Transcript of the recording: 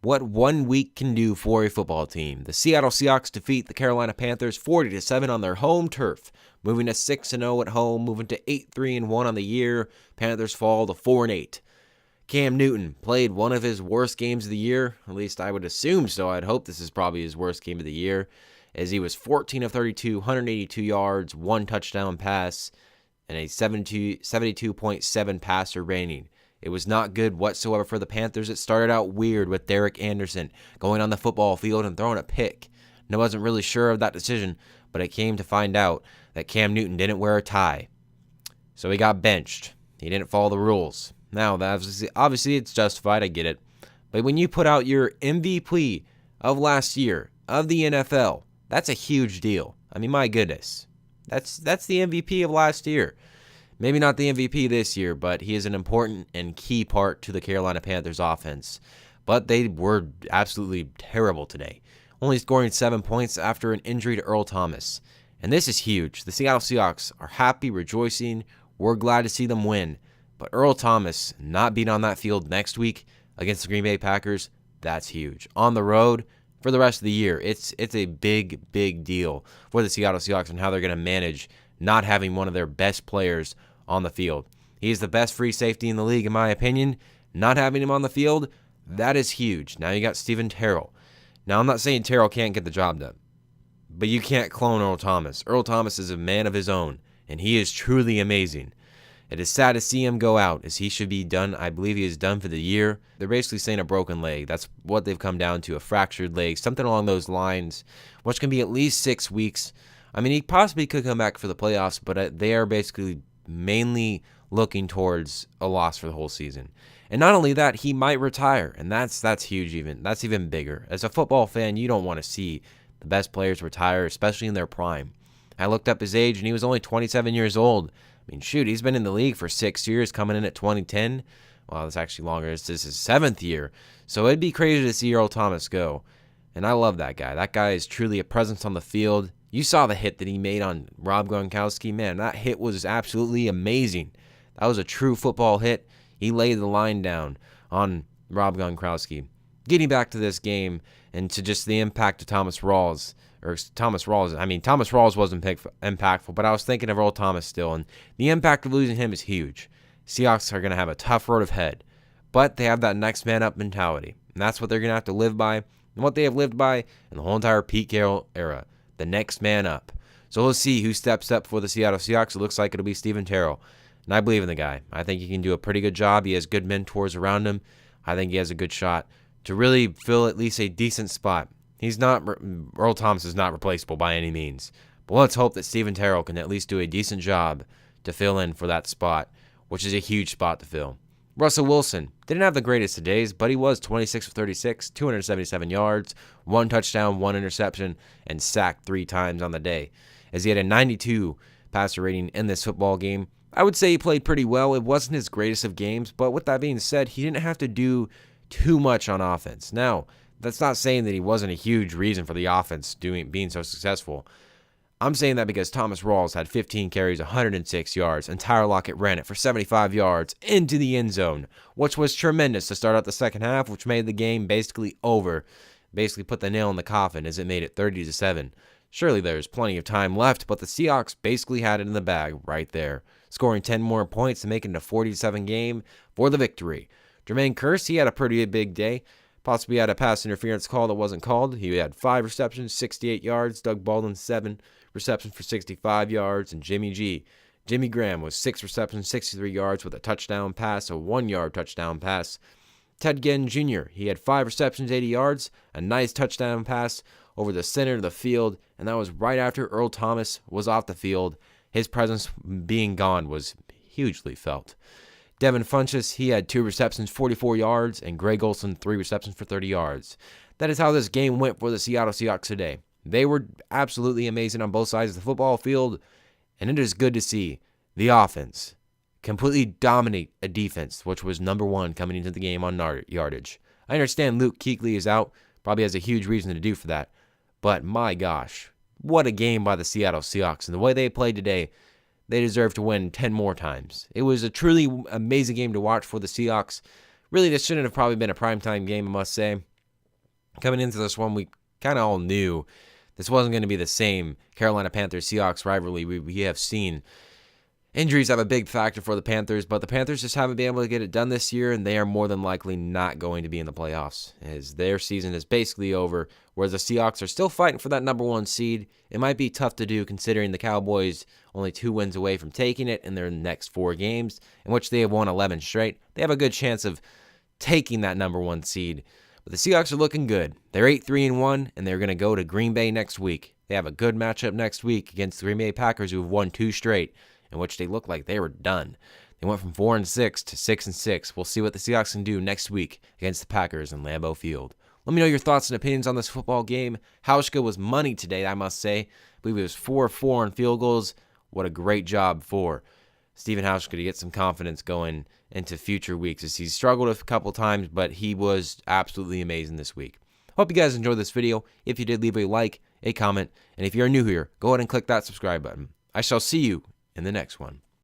What 1 week can do for a football team. The Seattle Seahawks defeat the Carolina Panthers 40-7 on their home turf, moving to 6-0 at home, moving to 8-3-1 on the year. Panthers fall to 4-8. Cam Newton played one of his worst games of the year, at least I would assume so. I'd hope this is probably his worst game of the year, as he was 14 of 32, 182 yards, 1 touchdown pass, and a 72.7 passer rating. It was not good whatsoever for the Panthers. It started out weird with Derek Anderson going on the football field and throwing a pick. And I wasn't really sure of that decision, but I came to find out that Cam Newton didn't wear a tie. So he got benched. He didn't follow the rules. Now, obviously it's justified, I get it. But when you put out your MVP of last year, of the NFL, that's a huge deal. I mean, my goodness. That's the MVP of last year. Maybe not the MVP this year, but he is an important and key part to the Carolina Panthers offense. But they were absolutely terrible today, only scoring 7 points after an injury to Earl Thomas. And this is huge. The Seattle Seahawks are happy, rejoicing. We're glad to see them win. But Earl Thomas not being on that field next week against the Green Bay Packers, that's huge. On the road for the rest of the year, it's a big deal for the Seattle Seahawks and how they're going to manage not having one of their best players on the field. He is the best free safety in the league, in my opinion. Not having him on the field, that is huge. Now you got Steven Terrell. Now, I'm not saying Terrell can't get the job done, but you can't clone Earl Thomas. Earl Thomas is a man of his own, and he is truly amazing. It is sad to see him go out, as he should be done. I believe he is done for the year. They're basically saying a broken leg. That's what they've come down to, a fractured leg, something along those lines, which can be at least 6 weeks. I mean, he possibly could come back for the playoffs, but they are basically mainly looking towards a loss for the whole season. And not only that, he might retire, and that's huge even. That's even bigger. As a football fan, you don't want to see the best players retire, especially in their prime. I looked up his age, and he was only 27 years old. I mean, shoot, he's been in the league for 6 years, coming in at 2010. Well, it's actually longer. This is his 7th year. So it'd be crazy to see Earl Thomas go. And I love that guy. That guy is truly a presence on the field. You saw the hit that he made on Rob Gronkowski. Man, that hit was absolutely amazing. That was a true football hit. He laid the line down on Rob Gronkowski. Getting back to this game and to just the impact of Thomas Rawls. Thomas Rawls wasn't impactful, but I was thinking of Earl Thomas still, and the impact of losing him is huge. Seahawks are going to have a tough road ahead, but they have that next man up mentality, and that's what they're going to have to live by, and what they have lived by in the whole entire Pete Carroll era. The next man up. So we'll see who steps up for the Seattle Seahawks. It looks like it'll be Steven Terrell. And I believe in the guy. I think he can do a pretty good job. He has good mentors around him. I think he has a good shot to really fill at least a decent spot. Earl Thomas is not replaceable by any means. But let's hope that Steven Terrell can at least do a decent job to fill in for that spot, which is a huge spot to fill. Russell Wilson didn't have the greatest of days, but he was 26 of 36, 277 yards, 1 touchdown, 1 interception, and sacked 3 times on the day, as he had a 92 passer rating in this football game. I would say he played pretty well. It wasn't his greatest of games, but with that being said, he didn't have to do too much on offense. Now, that's not saying that he wasn't a huge reason for the offense being so successful. I'm saying that because Thomas Rawls had 15 carries, 106 yards, and Tyler Lockett ran it for 75 yards into the end zone, which was tremendous to start out the second half, which made the game basically over. Basically put the nail in the coffin as it made it 30-7. Surely there's plenty of time left, but the Seahawks basically had it in the bag right there, scoring 10 more points and making it a 40-7 game for the victory. Jermaine Kearse, he had a pretty big day. Possibly had a pass interference call that wasn't called. He had 5 receptions, 68 yards. Doug Baldwin, 7 receptions for 65 yards. And Jimmy Graham was 6 receptions, 63 yards with a touchdown pass, a 1-yard touchdown pass. Ted Ginn Jr., he had 5 receptions, 80 yards, a nice touchdown pass over the center of the field. And that was right after Earl Thomas was off the field. His presence being gone was hugely felt. Devin Funchess, he had 2 receptions, 44 yards, and Greg Olsen, 3 receptions for 30 yards. That is how this game went for the Seattle Seahawks today. They were absolutely amazing on both sides of the football field, and it is good to see the offense completely dominate a defense, which was number 1 coming into the game on yardage. I understand Luke Kuechly is out, probably has a huge reason to do for that, but my gosh, what a game by the Seattle Seahawks, and the way they played today, they deserve to win 10 more times. It was a truly amazing game to watch for the Seahawks. Really, this shouldn't have probably been a primetime game, I must say. Coming into this one, we kind of all knew this wasn't going to be the same Carolina Panthers Seahawks rivalry we have seen. Injuries have a big factor for the Panthers, but the Panthers just haven't been able to get it done this year, and they are more than likely not going to be in the playoffs, as their season is basically over, whereas the Seahawks are still fighting for that number 1 seed. It might be tough to do considering the Cowboys only 2 wins away from taking it in their next 4 games, in which they have won 11 straight. They have a good chance of taking that number 1 seed. But the Seahawks are looking good. They're 8-3-1, and they're going to go to Green Bay next week. They have a good matchup next week against the Green Bay Packers, who have won 2 straight, in which they look like they were done. They went from 4-6 to 6-6. We'll see what the Seahawks can do next week against the Packers in Lambeau Field. Let me know your thoughts and opinions on this football game. Hauschka was money today, I must say. I believe he was 4-4 on field goals. What a great job for Stephen Hauschka to get some confidence going into future weeks, as he's struggled a couple times, but he was absolutely amazing this week. Hope you guys enjoyed this video. If you did, leave a like, a comment, and if you're new here, go ahead and click that subscribe button. I shall see you in the next one.